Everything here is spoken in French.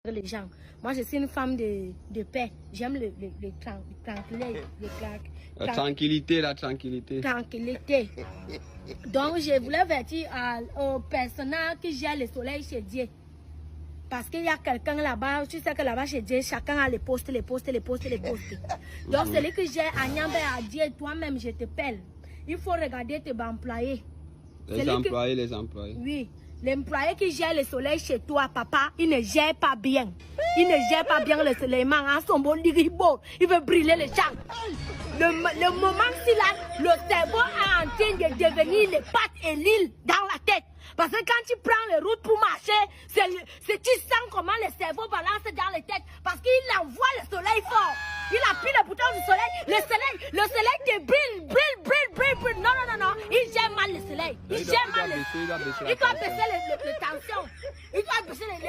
les gens. Moi, je suis une femme de paix. J'aime la tranquillité, la tranquillité. Tranquillité. Donc, je voulais avertir aux personnes qui gèrent le soleil chez Dieu. Parce qu'il y a quelqu'un là-bas, tu sais que là-bas chez Dieu, chacun a les postes. Donc, celui qui gère à Niambe a dit, toi-même, je te pèle. Il faut regarder tes employés. Les employés. Oui. L'employé qui gère le soleil chez toi, papa, il ne gère pas bien. Il ne gère pas bien le soleil. Il veut brûler les gens. Le moment-ci là, le cerveau est en train de devenir les pattes et l'île dans la tête. Parce que quand tu prends les routes pour marcher, tu sens comment le cerveau balance dans les têtes. Parce qu'il envoie le soleil fort. Il appuie le bouton du soleil. Le soleil te brûle. Non. Il gère mal le soleil. Il gère mal le soleil. Il doit baisser les tensions. Il doit baisser le